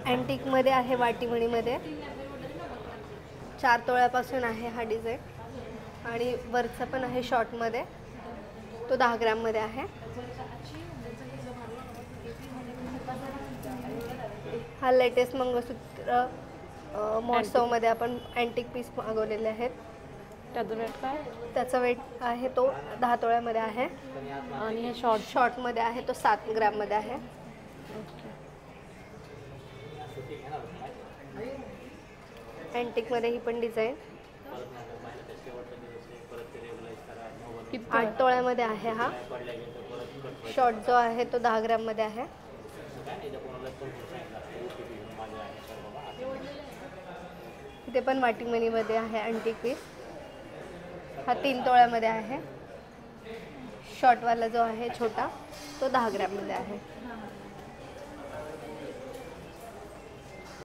अँटिकमध्ये आहे, वाटीमणीमध्ये 4 तोळ्यापासून आहे हा डिझाईन आणि वरचा पण आहे शॉर्टमध्ये, तो 10 ग्रॅममध्ये आहे। हा लेटेस्ट मंगळसूत्र महोत्सवमध्ये आपण अँटिक पीस मागवलेले आहेत। त्याचं वेट काय? त्याचा वेट आहे तो 10 तोळ्यामध्ये आहे आणि हे शॉर्टमध्ये आहे तो 7 ग्रॅममध्ये आहे। अँटिकमध्ये ही पण डिझाईन 8 तोळ्यामध्ये आहे। हा शॉर्ट जो आहे तो 10 ग्रॅममध्ये आहे। इथे पण वाटीमणीमध्ये आहे अँटिक पीस, हा 3 तोळ्यामध्ये आहे। शॉर्टवाला जो आहे छोटा तो 10 ग्रॅममध्ये आहे।